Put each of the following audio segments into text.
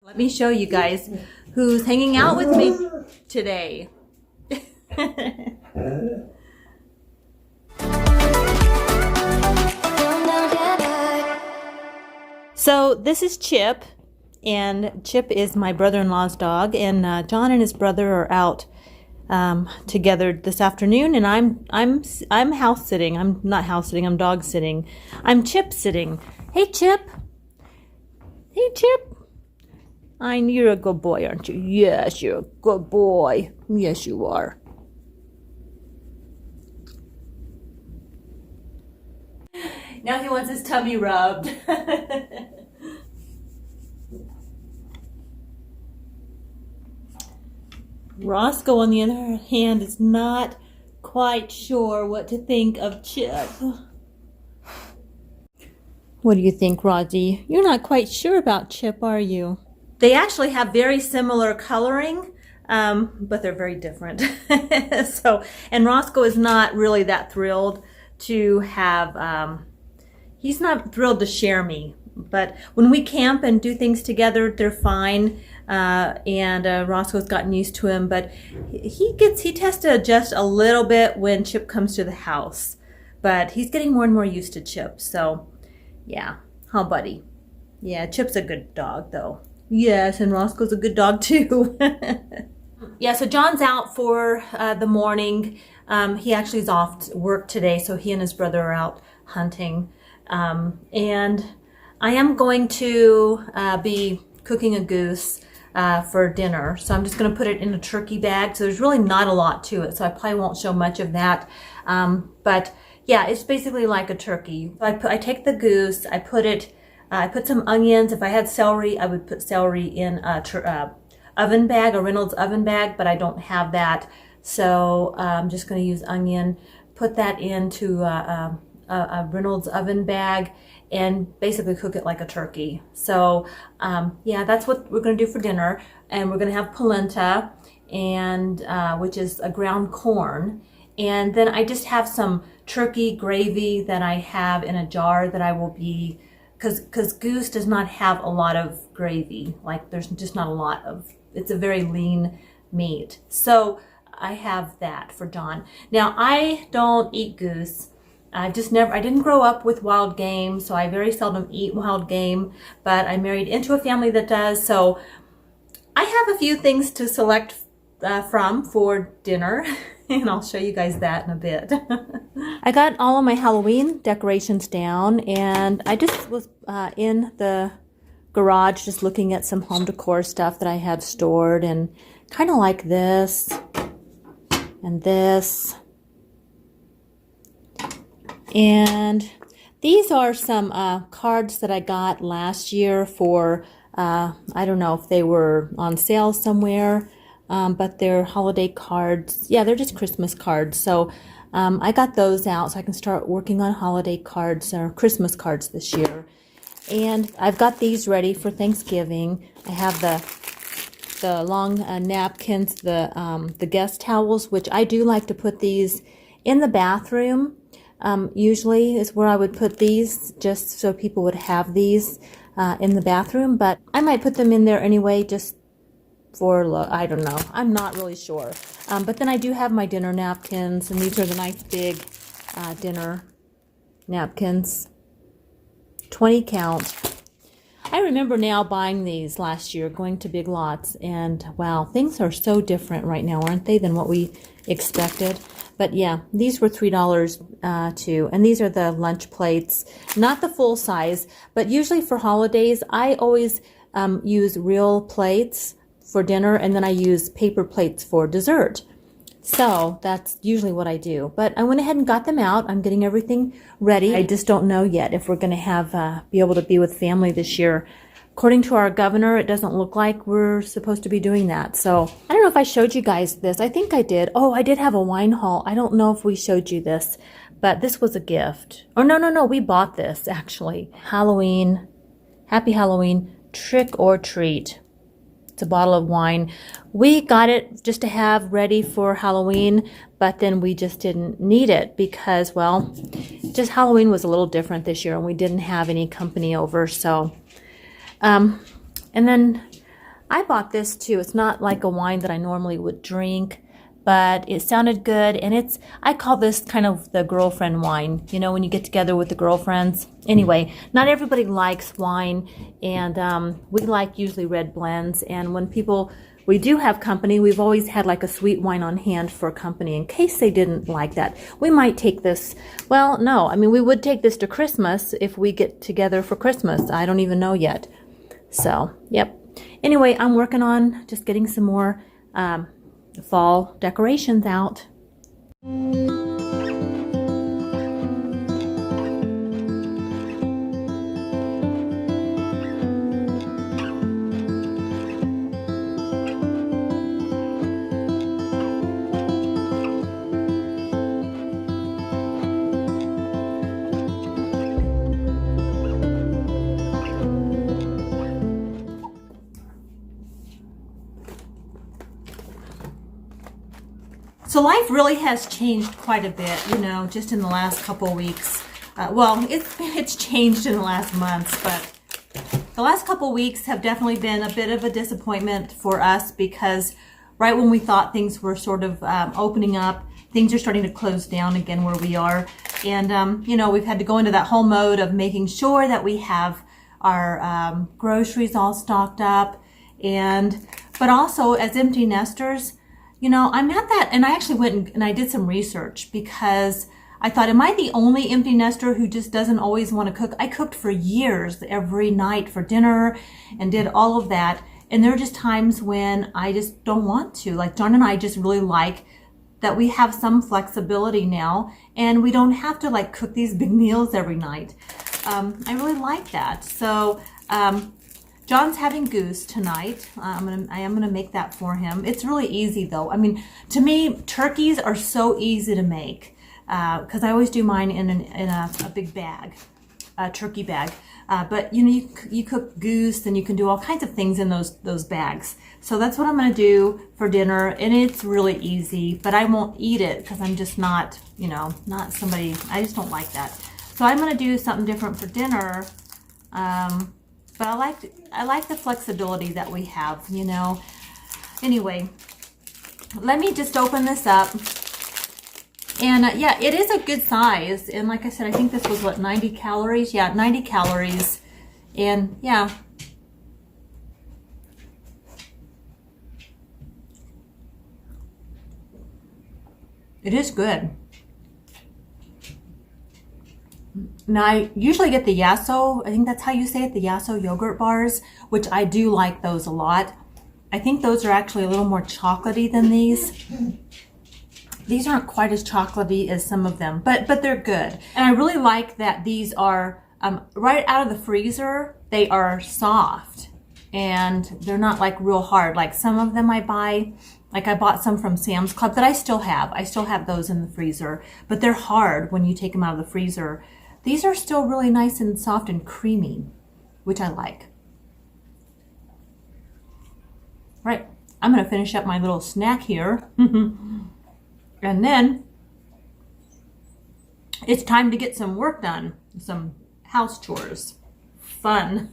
Let me show you guys who's hanging out with me today. So this is Chip, and Chip is my brother-in-law's dog, and John and his brother are out together this afternoon, and I'm house sitting. I'm not house sitting. I'm dog sitting. I'm Chip sitting. Hey Chip. Hey Chip. You're a good boy, aren't you? Yes, you're a good boy. Yes, you are. Now he wants his tummy rubbed. Roscoe, on the other hand, is not quite sure what to think of Chip. What do you think, Rosie? You're not quite sure about Chip, are you? They actually have very similar coloring, but they're very different. And Roscoe is not really that thrilled to have, he's not thrilled to share me. But when we camp and do things together, they're fine. Roscoe's gotten used to him, but he tends to adjust a little bit when Chip comes to the house. But he's getting more and more used to Chip, so yeah. Huh, buddy? Yeah, Chip's a good dog, though. Yes, and Roscoe's a good dog, too. Yeah, so John's out for the morning. He actually is off work today, so he and his brother are out hunting. And I am going to be cooking a goose for dinner. So I'm just going to put it in a turkey bag. So there's really not a lot to it. So I probably won't show much of that. But yeah, it's basically like a turkey. I take the goose, I put some onions. If I had celery, I would put celery in a oven bag, a Reynolds oven bag, but I don't have that. So I'm just going to use onion, put that into a Reynolds oven bag, and basically cook it like a turkey. So yeah, that's what we're going to do for dinner. And we're going to have polenta, and which is a ground corn. And then I just have some turkey gravy that I have in a jar that I will be, because Goose does not have a lot of gravy. Like, there's just not a lot of, it's a very lean meat. So I have that for John. Now, I don't eat goose. I didn't grow up with wild game, so I very seldom eat wild game, but I married into a family that does, so I have a few things to select from for dinner, and I'll show you guys that in a bit. I got all of my Halloween decorations down, and I just was in the garage just looking at some home decor stuff that I have stored, and kind of like this, and this. And these are some cards that I got last year for, I don't know if they were on sale somewhere, but they're holiday cards. Yeah, they're just Christmas cards. So I got those out so I can start working on holiday cards or Christmas cards this year. And I've got these ready for Thanksgiving. I have the long napkins, the guest towels, which I do like to put these in the bathroom. Usually is where I would put these, just so people would have these in the bathroom, but I might put them in there anyway, just for, I don't know, I'm not really sure. But then I do have my dinner napkins, and these are the nice big dinner napkins, 20 count. I remember now buying these last year, going to Big Lots, and wow, things are so different right now, aren't they, than what we expected. But yeah, these were $3 too, and these are the lunch plates, not the full size, but usually for holidays, I always use real plates for dinner, and then I use paper plates for dessert. So that's usually what I do. But I went ahead and got them out. I'm getting everything ready. I just don't know yet if we're going to have be able to be with family this year. According to our governor, it doesn't look like we're supposed to be doing that. So I don't know if I showed you guys this. I think I did. Oh, I did have a wine haul. I don't know if we showed you this, but this was a gift. Oh, no. We bought this, actually. Halloween. Happy Halloween. Trick or treat. It's a bottle of wine. We got it just to have ready for Halloween, but then we just didn't need it because, well, just Halloween was a little different this year, and we didn't have any company over, so... and then I bought this too. It's not like a wine that I normally would drink, but it sounded good. And I call this kind of the girlfriend wine, you know, when you get together with the girlfriends. Anyway, not everybody likes wine, and we like usually red blends. And when we do have company, we've always had like a sweet wine on hand for company in case they didn't like that. We might take this, well, no, I mean, we would take this to Christmas if we get together for Christmas. I don't even know yet. So, yep. Anyway, I'm working on just getting some more fall decorations out. So life really has changed quite a bit, you know, just in the last couple of weeks. Well, it's changed in the last months, but the last couple of weeks have definitely been a bit of a disappointment for us because right when we thought things were sort of opening up, things are starting to close down again where we are. And, you know, we've had to go into that whole mode of making sure that we have our groceries all stocked up. But also as empty nesters, you know, I'm at that, and I actually went and I did some research because I thought, am I the only empty nester who just doesn't always want to cook? I cooked for years every night for dinner and did all of that. And there are just times when I just don't want to. Like John and I just really like that we have some flexibility now and we don't have to like cook these big meals every night. I really like that. So, John's having Goose tonight. I am gonna make that for him. It's really easy though. I mean, to me, turkeys are so easy to make because I always do mine in a big bag, a turkey bag. But you know, you cook Goose, and you can do all kinds of things in those bags. So that's what I'm gonna do for dinner, and it's really easy. But I won't eat it because I'm just not, you know, not somebody. I just don't like that. So I'm gonna do something different for dinner. But I like the flexibility that we have, you know. Anyway, let me just open this up. And yeah, it is a good size. And like I said, I think this was what, 90 calories? Yeah, 90 calories. And yeah. It is good. Now, I usually get the Yasso, I think that's how you say it, the Yasso yogurt bars, which I do like those a lot. I think those are actually a little more chocolatey than these. These aren't quite as chocolatey as some of them, but they're good. And I really like that these are, right out of the freezer, they are soft. And they're not like real hard. Like some of them I buy, like I bought some from Sam's Club that I still have. I still have those in the freezer, but they're hard when you take them out of the freezer. These are still really nice and soft and creamy, which I like. Right, I'm gonna finish up my little snack here. And then it's time to get some work done, some house chores. Fun.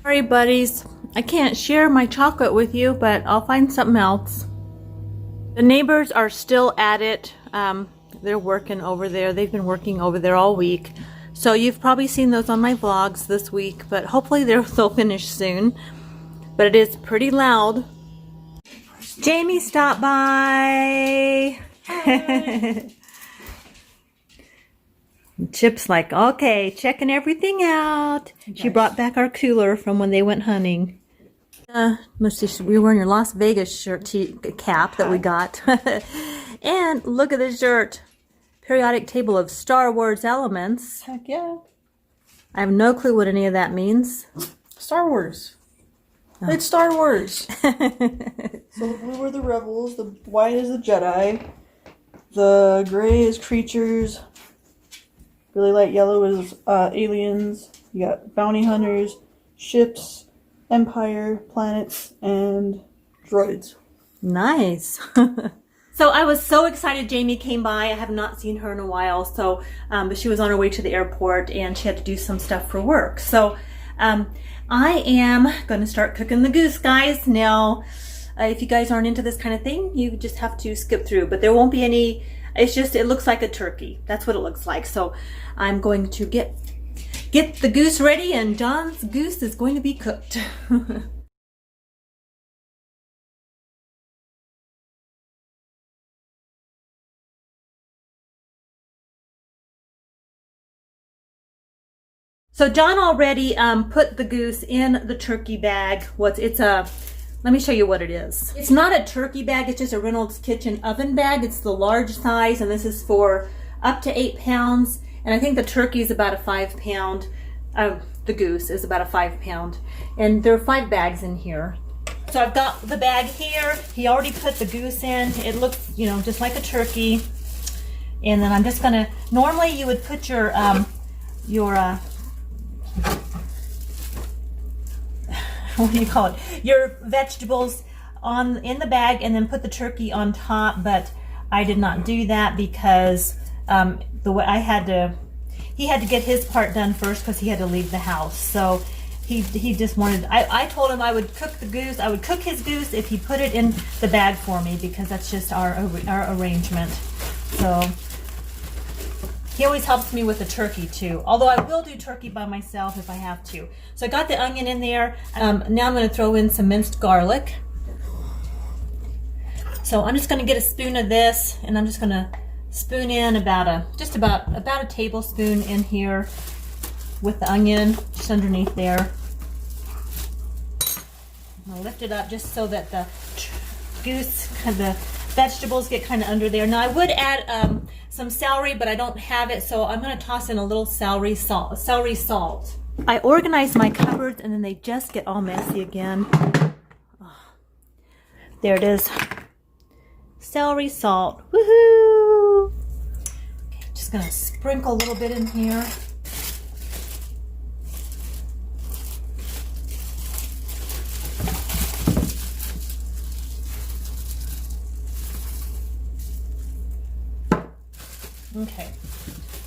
Sorry, buddies, I can't share my chocolate with you, but I'll find something else. The neighbors are still at it. They're working over there. They've been working over there all week. So you've probably seen those on my vlogs this week, but hopefully they'll finish soon. But it is pretty loud. Jamie stopped by. Chip's like, okay, checking everything out. Yes. She brought back our cooler from when they went hunting. Let's see, we were wearing your Las Vegas cap that we got. And look at this shirt. Periodic table of Star Wars elements. Heck yeah. I have no clue what any of that means. Star Wars. Oh. It's Star Wars. So the blue are the rebels, the white is the Jedi, the gray is creatures, really light yellow is aliens, you got bounty hunters, ships, empire, planets, and droids. Nice. So I was so excited Jamie came by. I have not seen her in a while. So, but she was on her way to the airport and she had to do some stuff for work. So, I am going to start cooking the goose, guys. Now, if you guys aren't into this kind of thing, you just have to skip through, but there won't be any, it's just, it looks like a turkey. That's what it looks like. So I'm going to get the goose ready, and John's goose is going to be cooked. So John already put the goose in the turkey bag. Let me show you what it is. It's not a turkey bag, it's just a Reynolds Kitchen oven bag. It's the large size, and this is for up to 8 pounds. And I think the turkey is about a 5 pound. The goose is about a 5 pound. And there are 5 bags in here. So I've got the bag here. He already put the goose in. It looks, you know, just like a turkey. And then I'm just gonna, normally you would put your what do you call it? Your vegetables in the bag, and then put the turkey on top. But I did not do that because the way he had to get his part done first because he had to leave the house. So he just wanted. I told him I would cook the goose. I would cook his goose if he put it in the bag for me, because that's just our arrangement. So he always helps me with the turkey too, although I will do turkey by myself if I have to. So I got the onion in there. Now I'm going to throw in some minced garlic. So I'm just going to get a spoon of this, and I'm just going to spoon in about a tablespoon in here with the onion just underneath there. I'm going to lift it up just so that the goose, the vegetables get kind of under there. Now I would add some celery, but I don't have it, so I'm going to toss in a little celery salt. I organized my cupboards, and then they just get all messy again. Oh, there it is. Celery salt. Woohoo! Okay, just going to sprinkle a little bit in here. Okay,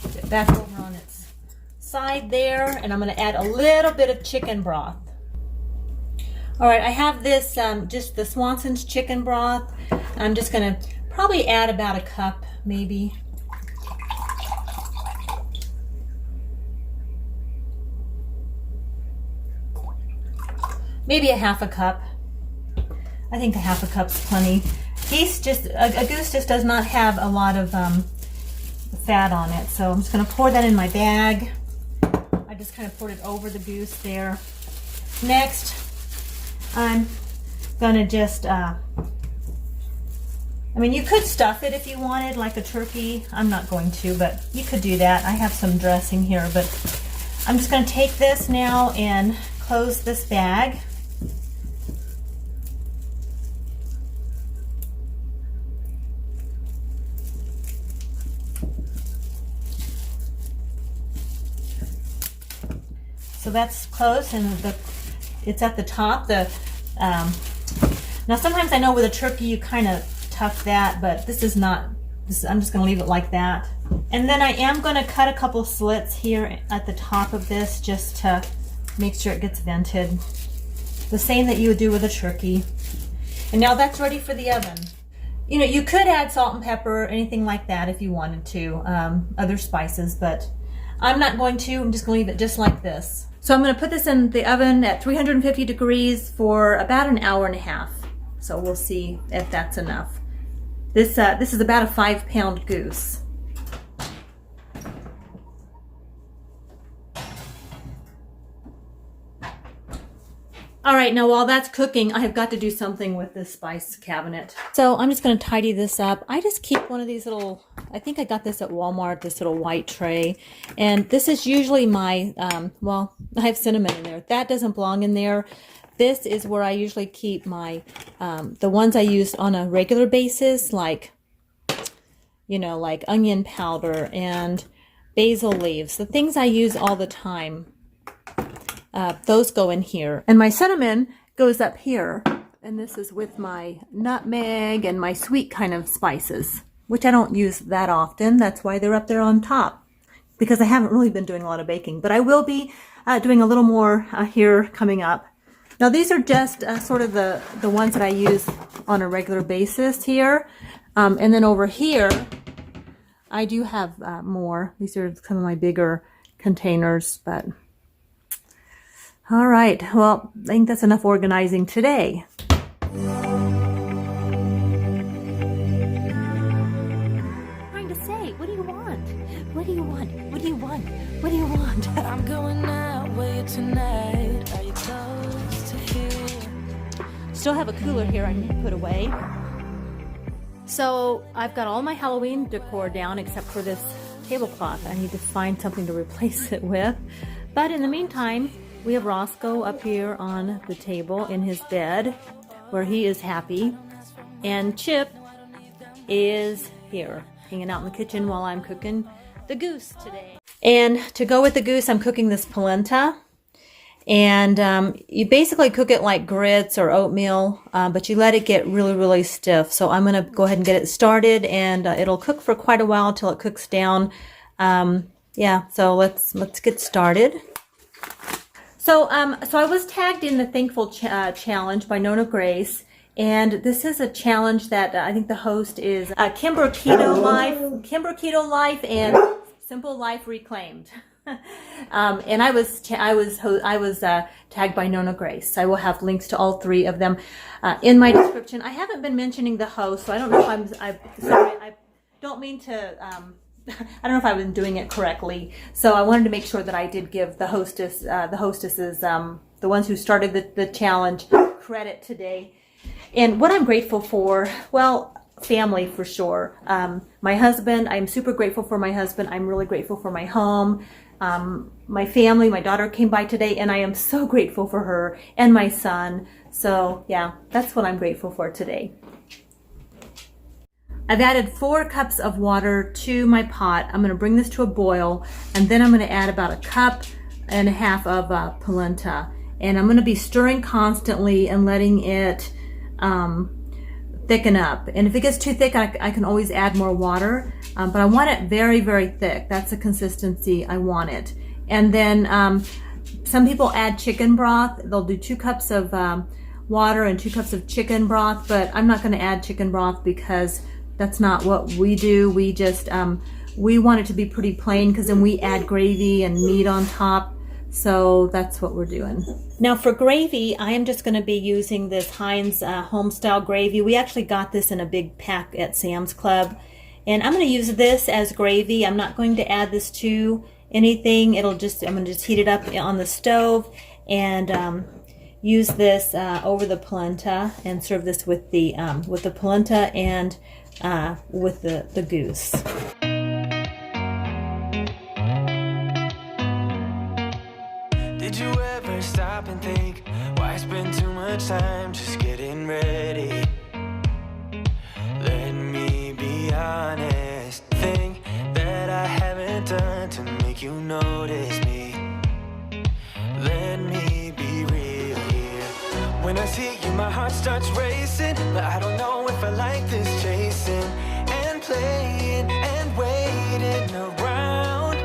put it back over on its side there, and I'm going to add a little bit of chicken broth. All right, I have this, just the Swanson's chicken broth. I'm just going to probably add about a cup, maybe. Maybe a half a cup. I think a half a cup's plenty. A goose just does not have a lot of fat on it, so I'm just going to pour that in my bag. I just kind of poured it over the goose there. Next, I'm going to just, I mean, you could stuff it if you wanted, like a turkey. I'm not going to, but you could do that. I have some dressing here, but I'm just going to take this now and close this bag. So that's close, and it's at the top. Now sometimes I know with a turkey you kind of tuck that, but this is not. I'm just going to leave it like that. And then I am going to cut a couple slits here at the top of this just to make sure it gets vented. The same that you would do with a turkey. And now that's ready for the oven. You know, you could add salt and pepper or anything like that if you wanted to, other spices, but I'm not going to. I'm just going to leave it just like this. So I'm going to put this in the oven at 350 degrees for about an hour and a half. So we'll see if that's enough. This is about a 5 pound goose. All right, now while that's cooking, I have got to do something with this spice cabinet. So I'm just going to tidy this up. I just keep one of these little, I think I got this at Walmart, this little white tray. And this is usually my, well, I have cinnamon in there. That doesn't belong in there. This is where I usually keep my, the ones I use on a regular basis, like, you know, like onion powder and basil leaves. The things I use all the time. Those go in here. And my cinnamon goes up here. And this is with my nutmeg and my sweet kind of spices, which I don't use that often. That's why they're up there on top. because I haven't really been doing a lot of baking, but I will be doing a little more here coming up. Now these are just sort of the ones that I use on a regular basis here. And then over here, I do have more. These are some of my bigger containers, but all right. Well, I think that's enough organizing today. Trying to say, what do you want? What do you want? What do you want? What do you want? I'm going out with you tonight. Are you close to here? Still have a cooler here I need to put away. So I've got all my Halloween decor down except for this tablecloth. I need to find something to replace it with. But in the meantime, we have Roscoe up here on the table in his bed where he is happy. And Chip is here hanging out in the kitchen while I'm cooking the goose today. And to go with the goose, I'm cooking this polenta. And you basically cook it like grits or oatmeal, but you let it get really, really stiff. So I'm going to go ahead and get it started, and it'll cook for quite a while until it cooks down. Yeah, so let's get started. So I was tagged in the Thankful Challenge by Nona Grace, and this is a challenge that I think the host is Kimber Keto Life and Simple Life Reclaimed. And I was tagged by Nona Grace. I will have links to all three of them in my description. I haven't been mentioning the host, so I don't know if I'm sorry. I don't mean to. I don't know if I've been doing it correctly. So I wanted to make sure that I did give the hostesses, the ones who started the challenge, credit today. And what I'm grateful for, well, family for sure. My husband, I'm super grateful for my husband. I'm really grateful for my home. My family, my daughter came by today, and I am so grateful for her and my son. So yeah, that's what I'm grateful for today. I've added 4 cups of water to my pot. I'm going to bring this to a boil, and then I'm going to add about 1.5 cups of polenta. And I'm going to be stirring constantly and letting it thicken up. And if it gets too thick, I can always add more water. But I want it very, very thick. That's the consistency I want it. And then some people add chicken broth. They'll do 2 cups of water and 2 cups of chicken broth, but I'm not going to add chicken broth because that's not what we do. We just, we want it to be pretty plain because then we add gravy and meat on top. So that's what we're doing. Now for gravy, I am just going to be using this Heinz home-style gravy. We actually got this in a big pack at Sam's Club. And I'm going to use this as gravy. I'm not going to add this to anything. I'm going to just heat it up on the stove and use this over the polenta and serve this with the polenta and with the goose. Did you ever stop and think, why spend too much time just getting ready? Let me be honest. Thing that I haven't done to make you notice me. Let me be real here. When I see you, my heart starts racing, but I don't know if I like this chasing and playing and waiting around.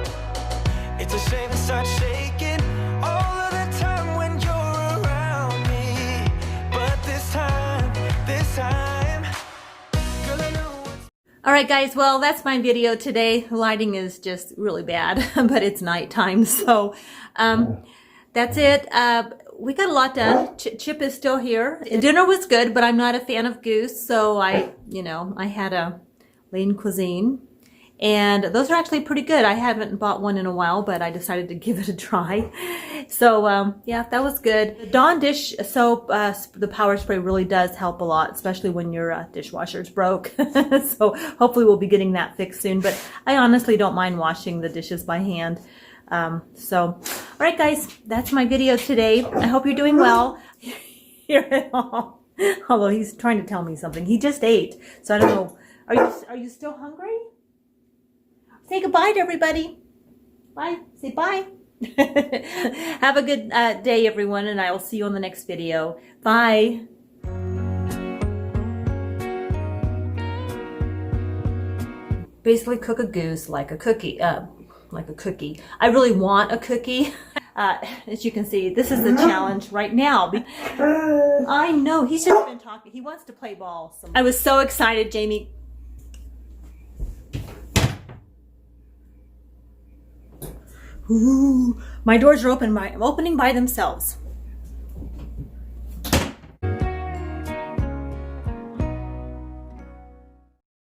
It's a shame to start shaking all of the time when you're around me. But this time, girl, I know. All right, guys, well, that's my video today. The lighting is just really bad, but it's nighttime, so that's it. We got a lot done. Chip is still here. Dinner was good, but I'm not a fan of goose, so I had a lean cuisine. And those are actually pretty good. I haven't bought one in a while, but I decided to give it a try. So, yeah, that was good. The Dawn dish soap, the power spray really does help a lot, especially when your dishwasher's broke. So hopefully we'll be getting that fixed soon. But I honestly don't mind washing the dishes by hand. All right, guys, that's my video today. I hope you're doing well. Hear it all. Although he's trying to tell me something. He just ate, so I don't know. Are you still hungry? Say goodbye to everybody. Bye. Say bye. Have a good day, everyone, and I will see you on the next video. Bye. Basically, cook a goose like a cookie. like a cookie. I really want a cookie. As you can see, this is the challenge right now. I know, he's just been talking. He wants to play ball. I was so excited, Jamie. Ooh, my doors are opening by themselves.